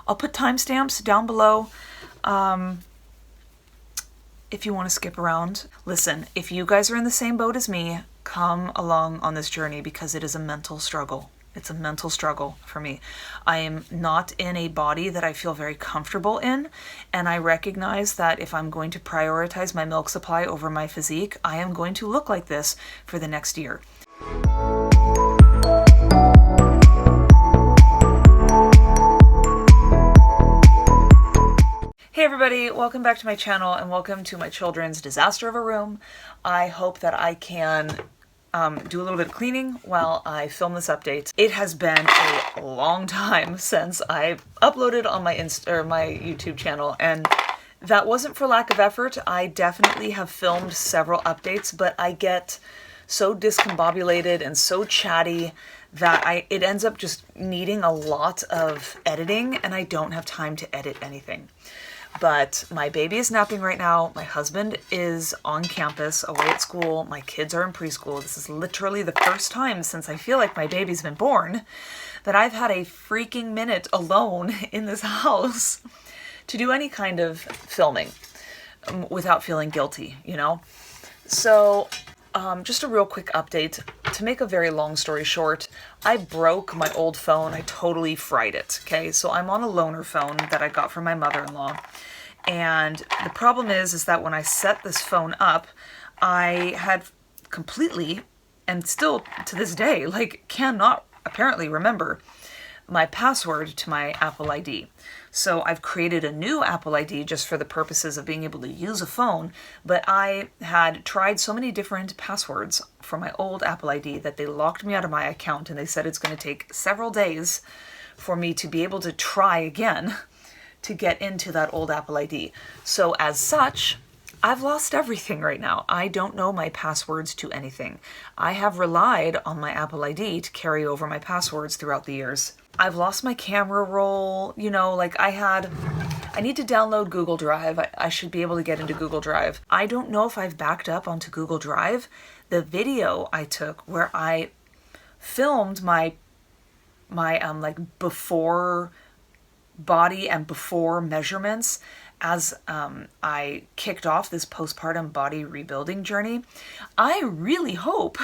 I'll put timestamps down below if you want to skip around. Listen, if you guys are in the same boat as me, come along on this journey because it is a mental struggle. It's a mental struggle for me. I am not in a body that I feel very comfortable in, and I recognize that if I'm going to prioritize my milk supply over my physique, I am going to look like this for the next year. Hey everybody, welcome back to my channel and welcome to my children's disaster of a room. I hope that I can do a little bit of cleaning while I film this update. It has been a long time since I uploaded on my YouTube channel, and that wasn't for lack of effort. I definitely have filmed several updates, but I get so discombobulated and so chatty that it ends up just needing a lot of editing, and I don't have time to edit anything. But my baby is napping right now. My husband is on campus, away at school. My kids are in preschool. This is literally the first time since I feel like my baby's been born that I've had a freaking minute alone in this house to do any kind of filming without feeling guilty, you know? So just a real quick update. To make a very long story short, I broke my old phone. I totally fried it, okay? So I'm on a loaner phone that I got from my mother-in-law. And the problem is that when I set this phone up, I had completely, and still to this day, like cannot apparently remember my password to my Apple ID. So I've created a new Apple ID just for the purposes of being able to use a phone, but I had tried so many different passwords for my old Apple ID that they locked me out of my account, and they said it's going to take several days for me to be able to try again to get into that old Apple ID. So as such, I've lost everything right now. I don't know my passwords to anything. I have relied on my Apple ID to carry over my passwords throughout the years. I've lost my camera roll, you know, like I need to download Google Drive. I should be able to get into Google Drive. I don't know if I've backed up onto Google Drive the video I took where I filmed my like before body and before measurements as I kicked off this postpartum body rebuilding journey. I really hope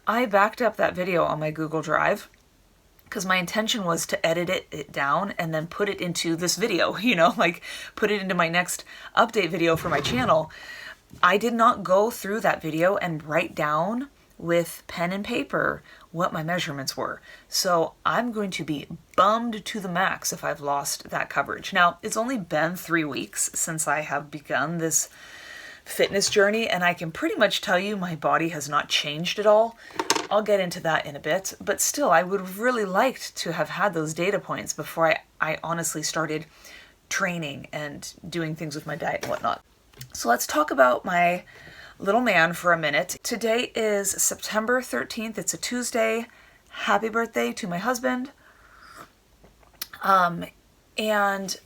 I backed up that video on my Google Drive, because my intention was to edit it down and then put it into this video, you know, like put it into my next update video for my channel. I did not go through that video and write down with pen and paper what my measurements were. So I'm going to be bummed to the max if I've lost that coverage. Now, it's only been 3 weeks since I have begun this fitness journey, and I can pretty much tell you my body has not changed at all. I'll get into that in a bit, but still, I would have really liked to have had those data points before I honestly started training and doing things with my diet and whatnot. So let's talk about my little man for a minute. Today is September 13th. It's a Tuesday. Happy birthday to my husband. And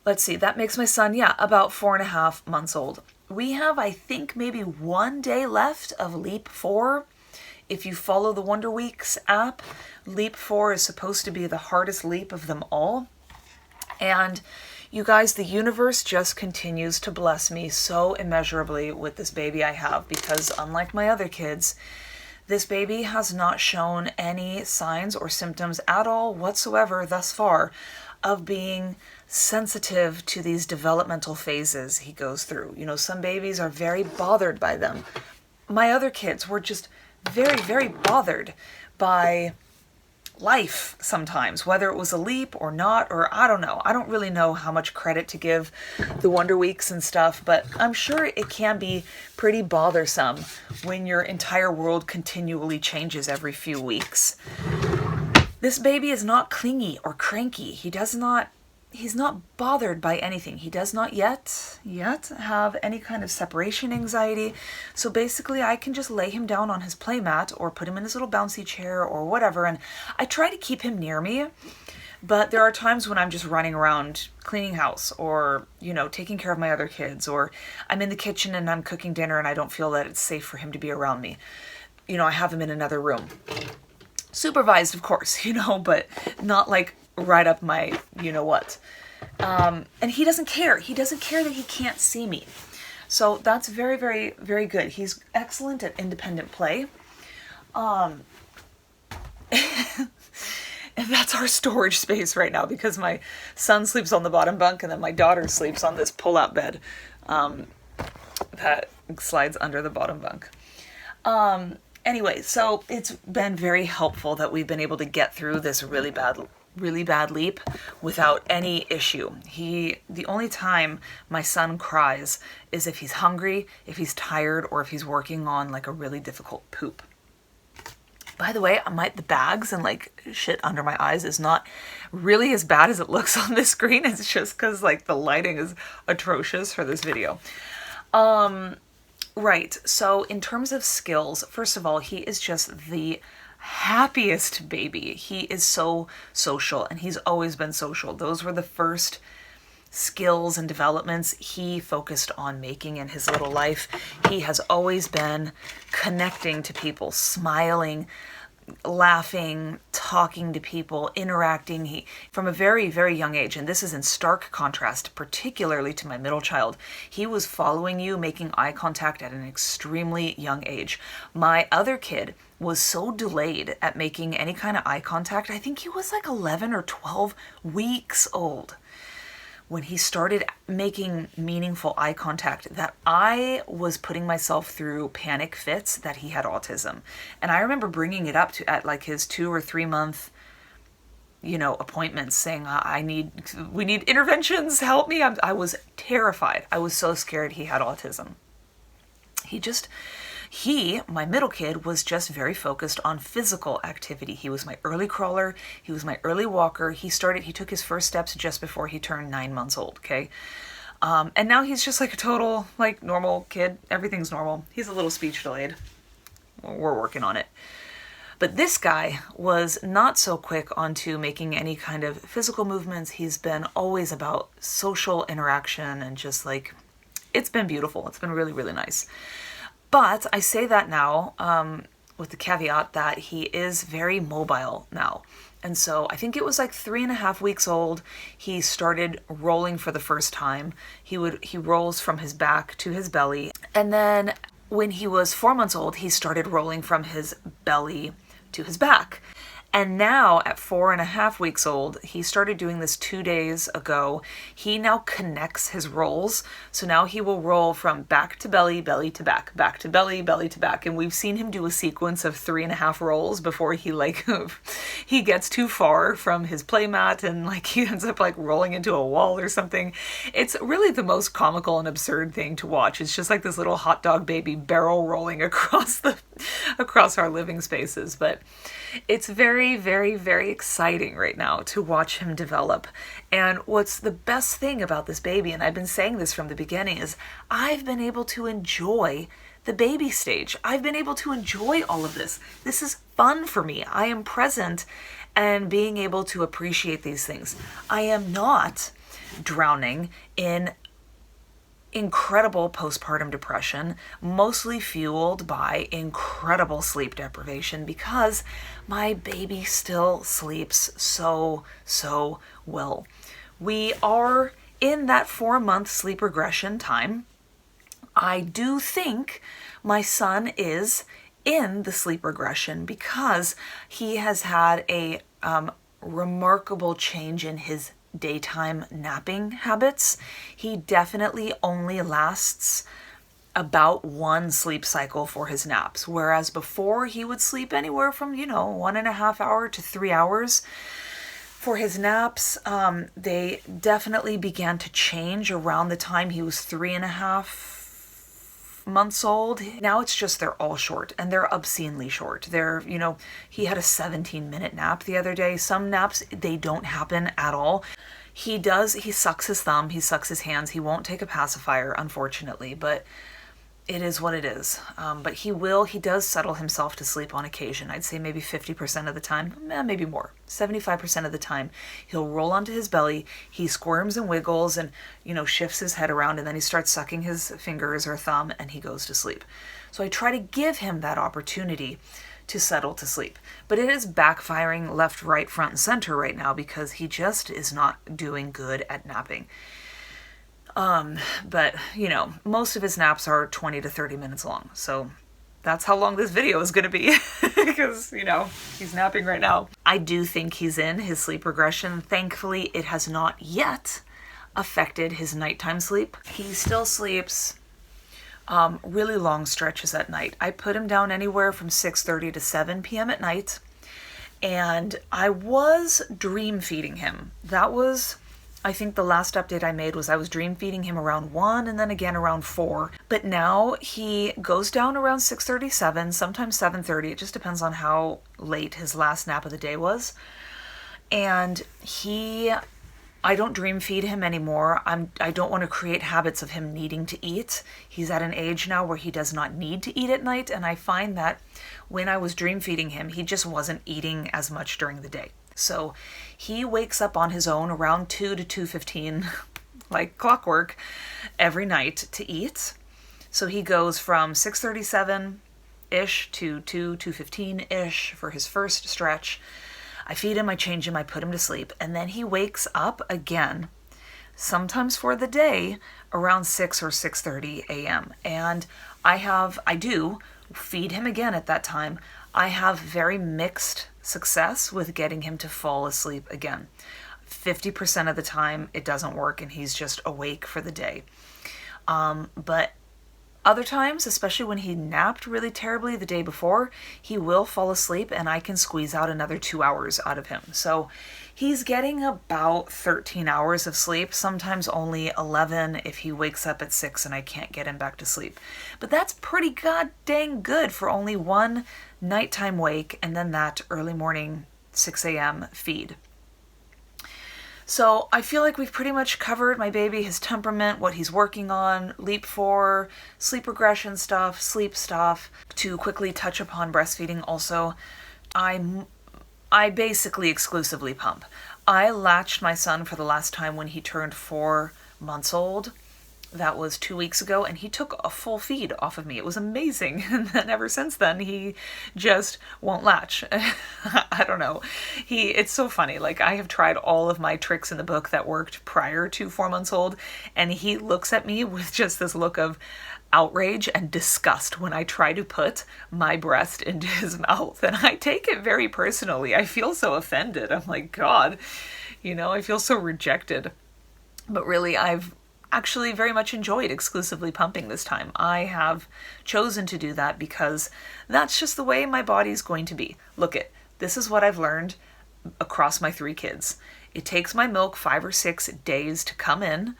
let's see, that makes my son, about 4.5 months old. We have, I think, maybe 1 day left of Leap 4. If you follow the Wonder Weeks app, Leap 4 is supposed to be the hardest leap of them all. And you guys, the universe just continues to bless me so immeasurably with this baby I have, because unlike my other kids, this baby has not shown any signs or symptoms at all whatsoever thus far of being sensitive to these developmental phases he goes through. You know, some babies are very bothered by them. My other kids were just very, very bothered by life sometimes, whether it was a leap or not, or I don't know. I don't really know how much credit to give the Wonder Weeks and stuff, but I'm sure it can be pretty bothersome when your entire world continually changes every few weeks. This baby is not clingy or cranky. He's not bothered by anything. He does not yet have any kind of separation anxiety. So basically I can just lay him down on his playmat or put him in his little bouncy chair or whatever. And I try to keep him near me, but there are times when I'm just running around cleaning house or, you know, taking care of my other kids, or I'm in the kitchen and I'm cooking dinner and I don't feel that it's safe for him to be around me. You know, I have him in another room. Supervised, of course, you know, but not like right up my you-know-what. And he doesn't care. He doesn't care that he can't see me. So that's very, very, very good. He's excellent at independent play. And that's our storage space right now, because my son sleeps on the bottom bunk and then my daughter sleeps on this pull-out bed that slides under the bottom bunk. Anyway, so it's been very helpful that we've been able to get through this really bad leap without any issue. The only time my son cries is if he's hungry, if he's tired, or if he's working on like a really difficult poop. By the way, the bags and like shit under my eyes is not really as bad as it looks on this screen. It's just because like the lighting is atrocious for this video. Right, so in terms of skills, first of all, he is just the happiest baby. He is so social, and he's always been social. Those were the first skills and developments he focused on making in his little life. He has always been connecting to people, smiling, laughing, talking to people, interacting. From a very, very young age, and this is in stark contrast, particularly to my middle child, he was following you, making eye contact at an extremely young age. My other kid was so delayed at making any kind of eye contact. I think he was like 11 or 12 weeks old when he started making meaningful eye contact, that I was putting myself through panic fits that he had autism. And I remember bringing it up at like his 2 or 3 month, appointments, saying, we need interventions, help me. I was terrified. I was so scared he had autism. My middle kid, was just very focused on physical activity. He was my early crawler. He was my early walker. He took his first steps just before he turned 9 months old, okay? And now he's just like a total, like, normal kid. Everything's normal. He's a little speech delayed. We're working on it. But this guy was not so quick onto making any kind of physical movements. He's been always about social interaction and just like, it's been beautiful. It's been really, really nice. But I say that now with the caveat that he is very mobile now. And so I think it was like 3.5 weeks old, he started rolling for the first time. He rolls from his back to his belly. And then when he was 4 months old, he started rolling from his belly to his back. And now at 4.5 weeks old, he started doing this 2 days ago. He now connects his rolls. So now he will roll from back to belly, belly to back to belly, belly to back. And we've seen him do a sequence of 3.5 rolls before he he gets too far from his playmat and like he ends up like rolling into a wall or something. It's really the most comical and absurd thing to watch. It's just like this little hot dog baby barrel rolling across our living spaces. But it's very, very, very exciting right now to watch him develop. And what's the best thing about this baby, and I've been saying this from the beginning, is I've been able to enjoy the baby stage. I've been able to enjoy all of this. This is fun for me. I am present and being able to appreciate these things. I am not drowning in incredible postpartum depression, mostly fueled by incredible sleep deprivation, because my baby still sleeps so well. We are in that 4-month sleep regression time. I do think my son is in the sleep regression because he has had a remarkable change in his daytime napping habits. He definitely only lasts about 1 sleep cycle for his naps, whereas before he would sleep anywhere from 1.5 hours to 3 hours for his naps. They definitely began to change around the time he was 3.5 months old. Now it's just they're all short, and they're obscenely short. He had a 17-minute nap the other day. Some naps, they don't happen at all. He sucks his thumb, he sucks his hands. He won't take a pacifier, unfortunately, but it is what it is. But he does settle himself to sleep on occasion. I'd say maybe 50% of the time, maybe more, 75% of the time. He'll roll onto his belly, he squirms and wiggles and, shifts his head around, and then he starts sucking his fingers or thumb and he goes to sleep. So I try to give him that opportunity to settle to sleep. But it is backfiring left, right, front, and center right now because he just is not doing good at napping. But, most of his naps are 20 to 30 minutes long. So that's how long this video is going to be because, he's napping right now. I do think he's in his sleep regression. Thankfully, it has not yet affected his nighttime sleep. He still sleeps really long stretches at night. I put him down anywhere from 6:30 to 7 p.m. at night, and I was dream feeding him. That was, I think the last update I made was I was dream feeding him around 1 and then again around 4. But now he goes down around 6:30, 7, sometimes 7:30. It just depends on how late his last nap of the day was. And I don't dream feed him anymore. I don't want to create habits of him needing to eat. He's at an age now where he does not need to eat at night. And I find that when I was dream feeding him, he just wasn't eating as much during the day. So he wakes up on his own around 2 to 2:15, like clockwork, every night to eat. So he goes from 6:37-ish to 2:15-ish for his first stretch. I feed him, I change him, I put him to sleep, and then he wakes up again, sometimes for the day, around 6 or 6:30 a.m. And I do feed him again at that time. I have very mixed success with getting him to fall asleep again. 50% of the time it doesn't work and he's just awake for the day. But other times, especially when he napped really terribly the day before, he will fall asleep and I can squeeze out another 2 hours out of him. So he's getting about 13 hours of sleep, sometimes only 11 if he wakes up at 6 and I can't get him back to sleep. But that's pretty god dang good for only one nighttime wake and then that early morning 6 a.m. feed. So I feel like we've pretty much covered my baby, his temperament, what he's working on, Leap 4, sleep regression stuff, sleep stuff. To quickly touch upon breastfeeding also, I basically exclusively pump. I latched my son for the last time when he turned 4 months old. That was 2 weeks ago, and he took a full feed off of me. It was amazing. And then ever since then, he just won't latch. I don't know. It's so funny. Like, I have tried all of my tricks in the book that worked prior to 4 months old, and he looks at me with just this look of outrage and disgust when I try to put my breast into his mouth. And I take it very personally. I feel so offended. I'm like, God, I feel so rejected. But really, I've actually very much enjoyed exclusively pumping this time. I have chosen to do that because that's just the way my body's going to be. This is what I've learned across my 3 kids. It takes my milk 5 or 6 days to come in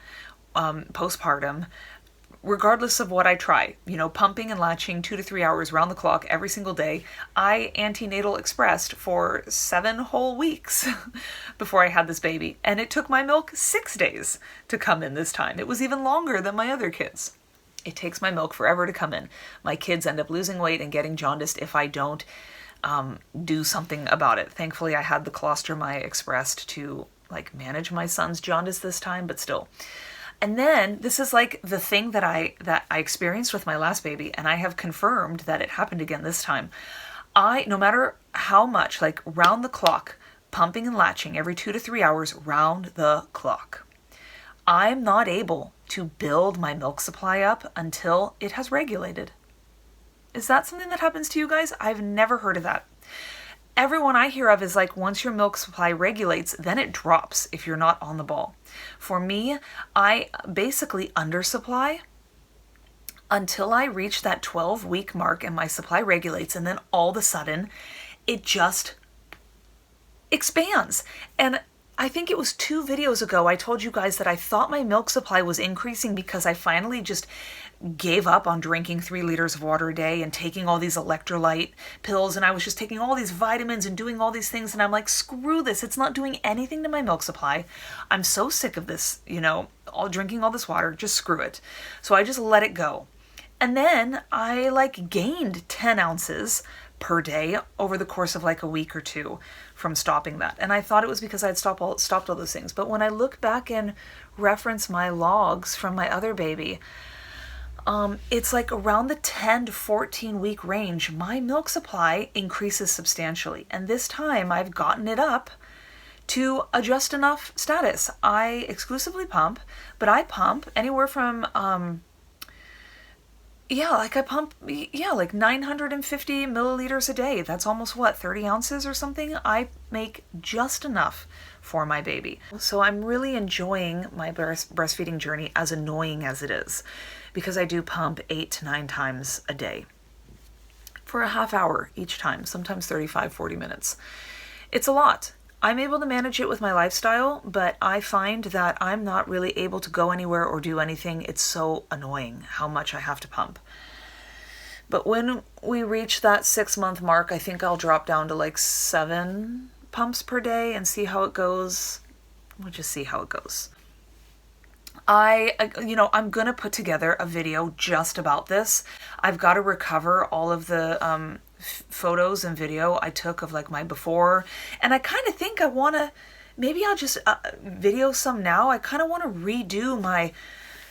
postpartum, regardless of what I try. Pumping and latching 2 to 3 hours round the clock every single day. I antenatal expressed for 7 whole weeks before I had this baby. And it took my milk 6 days to come in this time. It was even longer than my other kids. It takes my milk forever to come in. My kids end up losing weight and getting jaundiced if I don't do something about it. Thankfully, I had the colostrum I expressed to manage my son's jaundice this time, but still. And then this is the thing that I experienced with my last baby, and I have confirmed that it happened again this time. No matter how much, round the clock, pumping and latching every 2 to 3 hours round the clock, I'm not able to build my milk supply up until it has regulated. Is that something that happens to you guys? I've never heard of that. Everyone I hear of is once your milk supply regulates, then it drops if you're not on the ball. For me, I basically undersupply until I reach that 12-week mark and my supply regulates, and then all of a sudden it just expands. And I think it was 2 videos ago I told you guys that I thought my milk supply was increasing because I finally just gave up on drinking 3 liters of water a day and taking all these electrolyte pills, and I was just taking all these vitamins and doing all these things, and I'm like, screw this, it's not doing anything to my milk supply. I'm so sick of this, drinking all this water, just screw it. So I just let it go. And then I gained 10 ounces per day over the course of a week or 2 from stopping that. And I thought it was because I'd stopped all those things. But when I look back and reference my logs from my other baby, It's like around the 10 to 14 week range, my milk supply increases substantially. And this time I've gotten it up to a just enough status. I exclusively pump, but I pump anywhere from, like 950 milliliters a day. That's almost what, 30 ounces or something? I make just enough for my baby. So I'm really enjoying my breastfeeding journey, as annoying as it is, because I do pump 8 to 9 times a day for a half hour each time, sometimes 35, 40 minutes. It's a lot. I'm able to manage it with my lifestyle, but I find that I'm not really able to go anywhere or do anything. It's so annoying how much I have to pump. But when we reach that 6-month mark, I think I'll drop down to like 7 pumps per day and see how it goes. We'll just see how it goes. I'm gonna put together a video just about this. I've got to recover all of the photos and video I took of like my before, and I kind of think maybe I'll just video some now. I kind of want to redo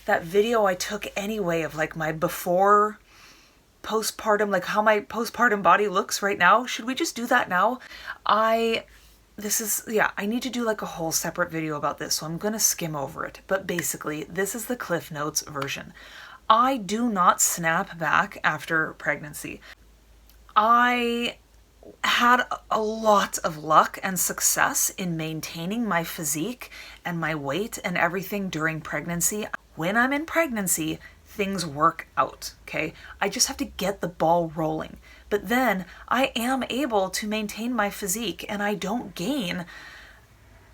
that video I took anyway of like my before postpartum, like how my postpartum body looks right now. Should we just do that now? I need to do like a whole separate video about this, so I'm gonna skim over it. But basically, this is the Cliff Notes version. I do not snap back after pregnancy. I had a lot of luck and success in maintaining my physique and my weight and everything during pregnancy. When I'm in pregnancy, things work out, okay? I just have to get the ball rolling. But then I am able to maintain my physique, and I don't gain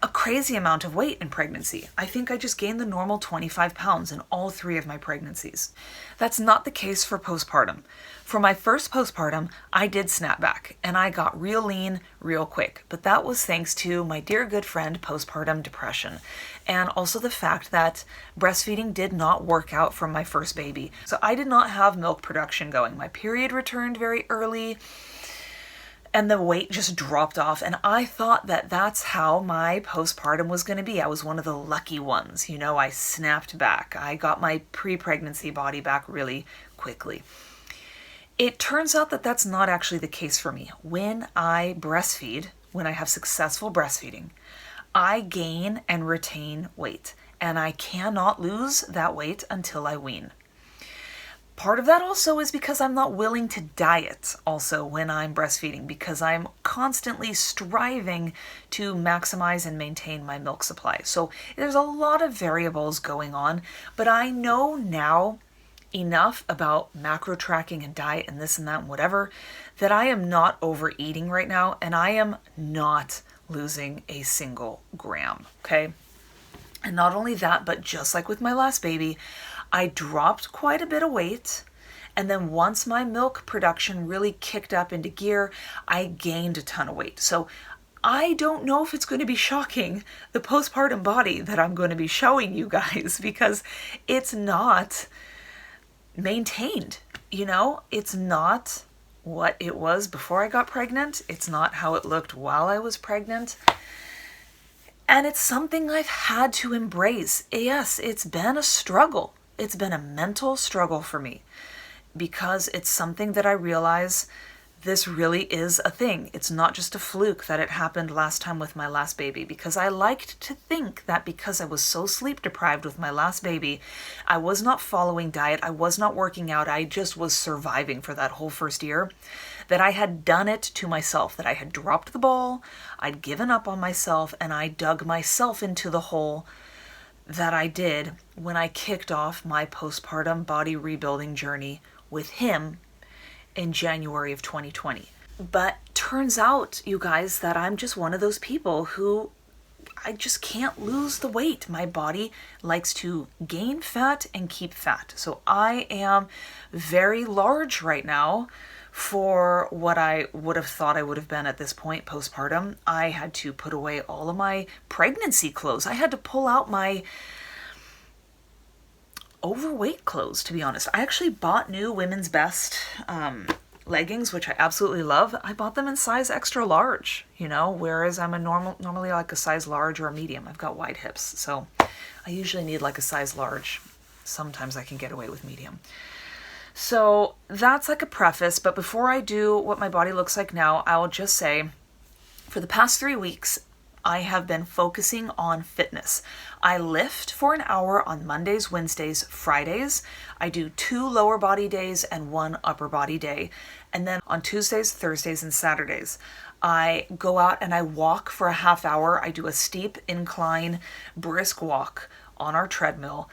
a crazy amount of weight in pregnancy. I think I just gained the normal 25 pounds in all 3 of my pregnancies. That's not the case for postpartum. For my first postpartum, I did snap back and I got real lean real quick, but that was thanks to my dear good friend postpartum depression, and also the fact that breastfeeding did not work out for my first baby. So I did not have milk production going. My period returned very early, and the weight just dropped off. And I thought that that's how my postpartum was going to be. I was one of the lucky ones. I snapped back. I got my pre-pregnancy body back really quickly. It turns out that that's not actually the case for me. When I breastfeed, when I have successful breastfeeding, I gain and retain weight. And I cannot lose that weight until I wean. Part of that also is because I'm not willing to diet also when I'm breastfeeding, because I'm constantly striving to maximize and maintain my milk supply. So there's a lot of variables going on, but I know now enough about macro tracking and diet and this and that and whatever, that I am not overeating right now, and I am not losing a single gram, okay? And not only that, but just like with my last baby, I dropped quite a bit of weight, and then once my milk production really kicked up into gear, I gained a ton of weight. So I don't know if it's going to be shocking, the postpartum body that I'm going to be showing you guys, because it's not maintained. It's not what it was before I got pregnant. It's not how it looked while I was pregnant. And it's something I've had to embrace. Yes, it's been a struggle. It's been a mental struggle for me, because it's something that I realize this really is a thing. It's not just a fluke that it happened last time with my last baby, because I liked to think that because I was so sleep deprived with my last baby, I was not following diet, I was not working out, I just was surviving for that whole first year, that I had done it to myself, that I had dropped the ball, I'd given up on myself, and I dug myself into the hole that I did when I kicked off my postpartum body rebuilding journey with him in January of 2020. But turns out, you guys, that I'm just one of those people who I just can't lose the weight. My body likes to gain fat and keep fat. So I am very large right now for what I would have thought I would have been at this point postpartum. I had to put away all of my pregnancy clothes. I had to pull out my overweight clothes, to be honest. I actually bought new Women's Best leggings, which I absolutely love. I bought them in size extra large, whereas I'm normally like a size large or a medium. I've got wide hips, so I usually need like a size large. sometimes I can get away with medium. So that's like a preface, but before I do what my body looks like now, I'll just say for the past 3 weeks, I have been focusing on fitness. I lift for an hour on Mondays, Wednesdays, Fridays. I do 2 lower body days and 1 upper body day. And then on Tuesdays, Thursdays, and Saturdays, I go out and I walk for a half hour. I do a steep incline, brisk walk on our treadmill.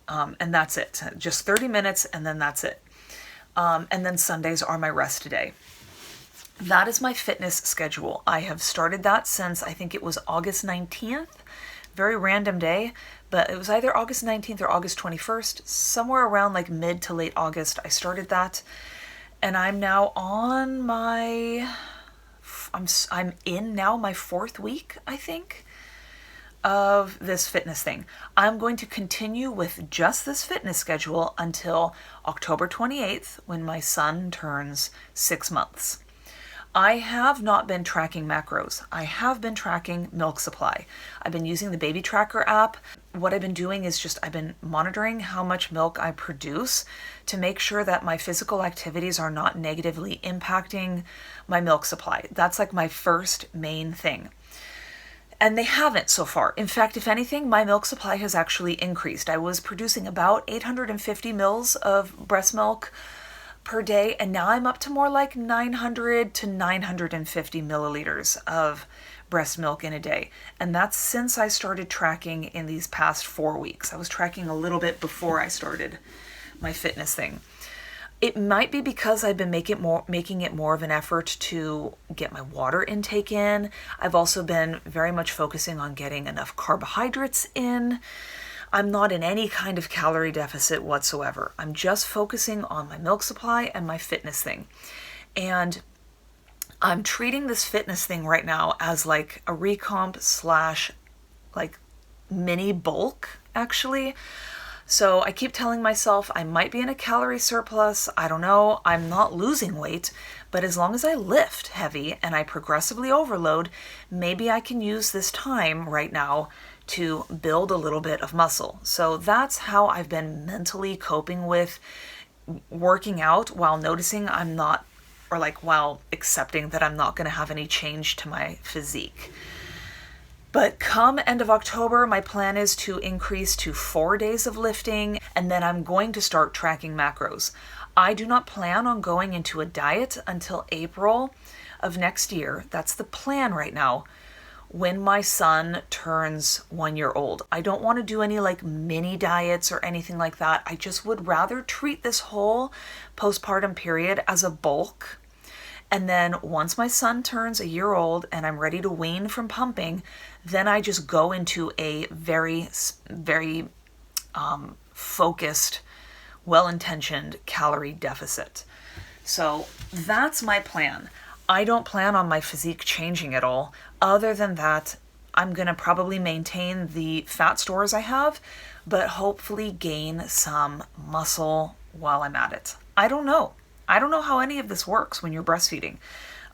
And that's it. Just 30 minutes and then that's it. And then Sundays are my rest day. That is my fitness schedule. I have started that since I think it was August 19th. Very random day, but it was either August 19th or August 21st. Somewhere around like mid to late August, I started that. And I'm now on I'm in now my 4th week, I think, of this fitness thing. I'm going to continue with just this fitness schedule until October 28th when my son turns 6 months. I have not been tracking macros. I have been tracking milk supply. I've been using the baby tracker app. What I've been doing is just I've been monitoring how much milk I produce to make sure that my physical activities are not negatively impacting my milk supply. That's like my first main thing. And they haven't so far. In fact, if anything, my milk supply has actually increased. I was producing about 850 mils of breast milk per day, and now I'm up to more like 900 to 950 milliliters of breast milk in a day. And that's since I started tracking in these past 4 weeks. I was tracking a little bit before I started my fitness thing. It might be because I've been making it more of an effort to get my water intake in. I've also been very much focusing on getting enough carbohydrates in. I'm not in any kind of calorie deficit whatsoever. I'm just focusing on my milk supply and my fitness thing. And I'm treating this fitness thing right now as like a recomp / like mini bulk, actually. So I keep telling myself I might be in a calorie surplus. I don't know. I'm not losing weight, but as long as I lift heavy and I progressively overload, maybe I can use this time right now to build a little bit of muscle. So that's how I've been mentally coping with working out while noticing I'm not, or like while accepting that I'm not going to have any change to my physique. But come end of October, my plan is to increase to 4 days of lifting, and then I'm going to start tracking macros. I do not plan on going into a diet until April of next year. That's the plan right now, when my son turns 1 year old. I don't want to do any like mini diets or anything like that. I just would rather treat this whole postpartum period as a bulk. And then once my son turns 1 year old and I'm ready to wean from pumping, then I just go into a very, very focused, well-intentioned calorie deficit. So that's my plan. I don't plan on my physique changing at all. Other than that, I'm going to probably maintain the fat stores I have, but hopefully gain some muscle while I'm at it. I don't know. I don't know how any of this works when you're breastfeeding.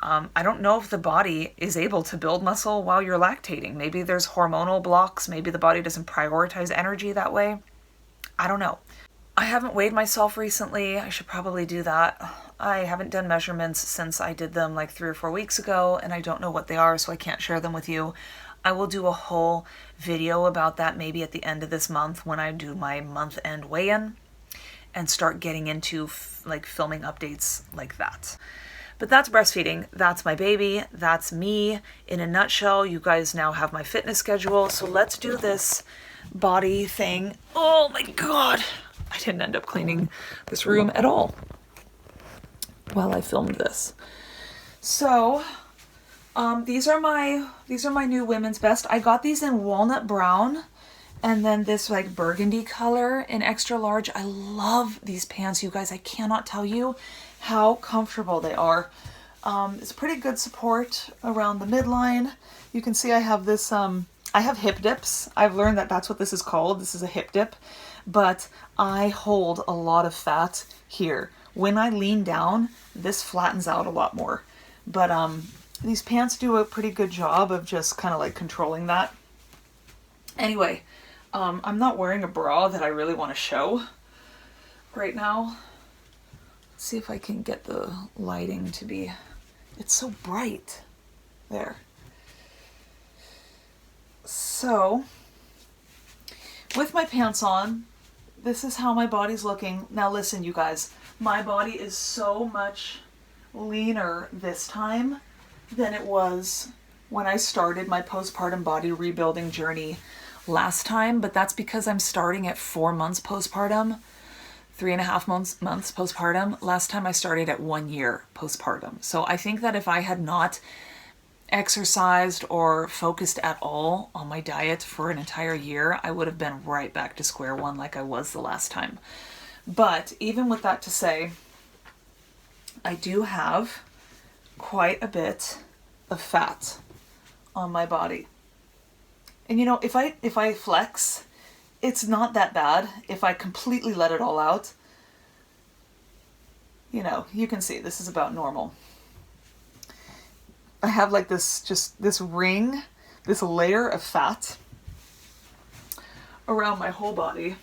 I don't know if the body is able to build muscle while you're lactating. Maybe there's hormonal blocks. Maybe the body doesn't prioritize energy that way. I don't know. I haven't weighed myself recently. I should probably do that. I haven't done measurements since I did them like 3 or 4 weeks ago, and I don't know what they are, so I can't share them with you. I will do a whole video about that maybe at the end of this month when I do my month-end weigh-in and start getting into like filming updates like that. But that's breastfeeding. That's my baby. That's me. In a nutshell, you guys now have my fitness schedule. So let's do this body thing. Oh my God. I didn't end up cleaning this room at all while I filmed this. So these are my new women's best. I got these in walnut brown and then this like burgundy color in extra large. I love these pants, you guys. I cannot tell you how comfortable they are. It's pretty good support around the midline. You can see I have this, I have hip dips. I've learned that that's what this is called. This is a hip dip, but I hold a lot of fat here. When I lean down, this flattens out a lot more. But these pants do a pretty good job of just kind of like controlling that. Anyway, I'm not wearing a bra that I really want to show right now. Let's see if I can get the lighting to be, it's so bright. There. So, with my pants on, this is how my body's looking. Now listen, you guys, my body is so much leaner this time than it was when I started my postpartum body rebuilding journey last time, but that's because I'm starting at 4 months postpartum, 3.5 months postpartum. Last time I started at 1 year postpartum. So I think that if I had not exercised or focused at all on my diet for an entire year, I would have been right back to square one like I was the last time. But even with that to say, I do have quite a bit of fat on my body. And you know, if I flex, it's not that bad. If I completely let it all out, you know, you can see this is about normal. I have like this ring, this layer of fat around my whole body.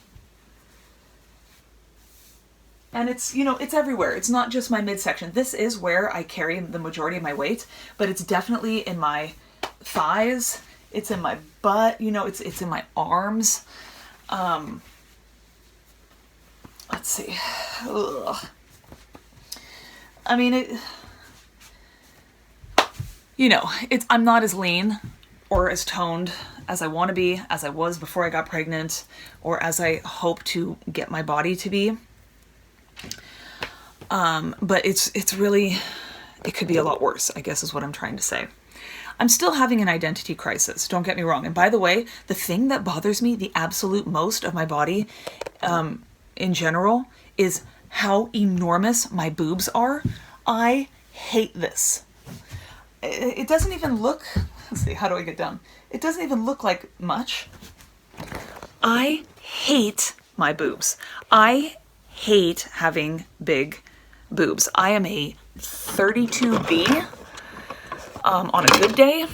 And it's, you know, it's everywhere. It's not just my midsection. This is where I carry the majority of my weight, but it's definitely in my thighs. It's in my butt, you know, it's in my arms. Let's see. Ugh. I mean, I'm not as lean or as toned as I want to be, as I was before I got pregnant, or as I hope to get my body to be. But it's really, it could be a lot worse, I guess is what I'm trying to say. I'm still having an identity crisis, don't get me wrong. And by the way, the thing that bothers me the absolute most of my body, in general, is how enormous my boobs are. I hate this. It doesn't even look, let's see, how do I get down? It doesn't even look like much. I hate my boobs. I hate having big boobs. I am a 32B on a good day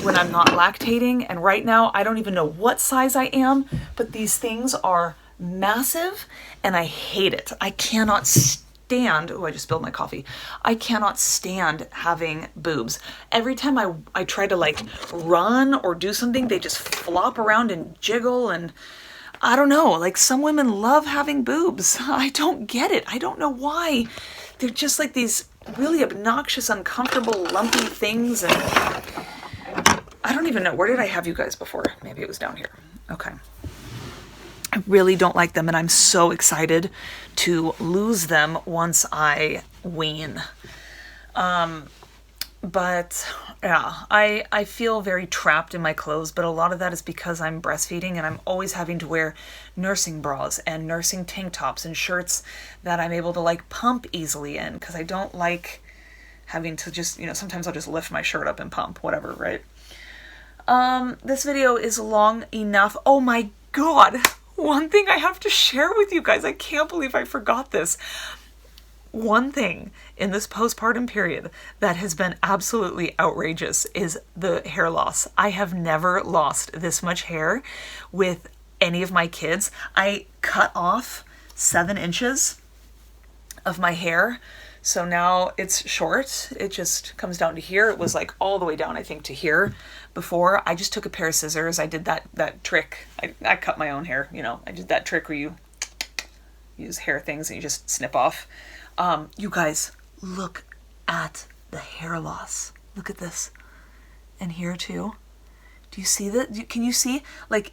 when I'm not lactating. And right now, I don't even know what size I am, but these things are massive and I hate it. I cannot stand, oh, I just spilled my coffee. I cannot stand having boobs. Every time I try to like run or do something, they just flop around and jiggle, and I don't know, like some women love having boobs. I don't get it. I don't know why. They're just like these really obnoxious, uncomfortable, lumpy things, and I don't even know. Where did I have you guys before? Maybe it was down here. Okay. I really don't like them, and I'm so excited to lose them once I wean. But yeah, I feel very trapped in my clothes, but a lot of that is because I'm breastfeeding and I'm always having to wear nursing bras and nursing tank tops and shirts that I'm able to like pump easily in, because I don't like having to just, you know, sometimes I'll just lift my shirt up and pump, whatever, right? This video is long enough. Oh my God. One thing I have to share with you guys. I can't believe I forgot this. One thing in this postpartum period that has been absolutely outrageous is the hair loss. I have never lost this much hair with any of my kids. I cut off 7 inches of my hair. So now it's short. It just comes down to here. It was like all the way down, I think, to here before. I just took a pair of scissors. I did that trick. I cut my own hair, you know. I did that trick where you use hair things and you just snip off. You guys, look at the hair loss. Look at this. And here too. Do you see that? Can you see? Like,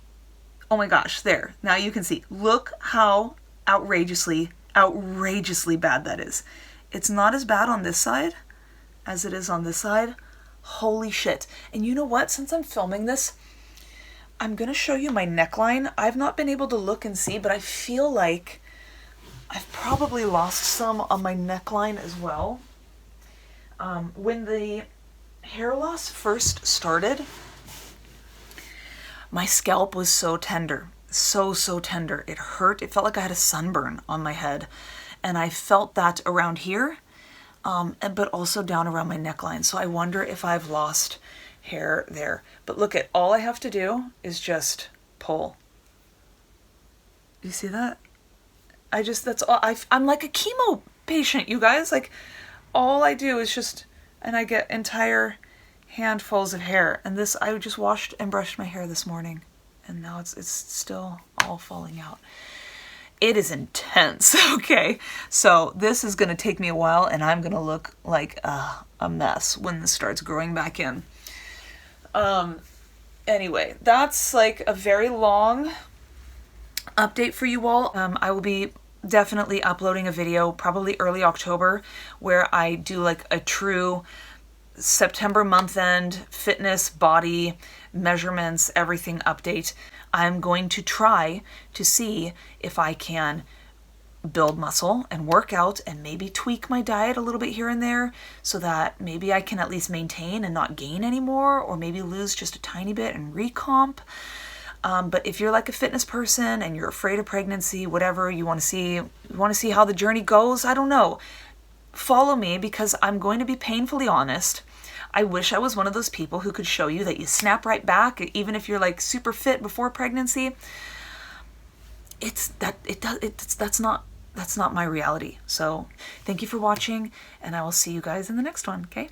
oh my gosh, there. Now you can see. Look how outrageously bad that is. It's not as bad on this side as it is on this side. Holy shit. And you know what? Since I'm filming this, I'm going to show you my neckline. I've not been able to look and see, but I feel like I've probably lost some on my neckline as well. When the hair loss first started, my scalp was so tender. So tender. It hurt. It felt like I had a sunburn on my head. And I felt that around here, but also down around my neckline. So I wonder if I've lost hair there. But look at, all I have to do is just pull Do you see that? That's all, I'm like a chemo patient, you guys. Like, all I do is just, and I get entire handfuls of hair. And this, I just washed and brushed my hair this morning, and now it's still all falling out. It is intense, okay? So this is gonna take me a while, and I'm gonna look like a mess when this starts growing back in. Anyway, that's like a very long update for you all. I will be definitely uploading a video probably early October where I do like a true September month end fitness, body, measurements, everything update. I'm going to try to see if I can build muscle and work out and maybe tweak my diet a little bit here and there so that maybe I can at least maintain and not gain anymore, or maybe lose just a tiny bit and recomp. But if you're like a fitness person and you're afraid of pregnancy, whatever, you want to see how the journey goes, I don't know. Follow me, because I'm going to be painfully honest. I wish I was one of those people who could show you that you snap right back, even if you're like super fit before pregnancy. That's not my reality. So thank you for watching, and I will see you guys in the next one, okay?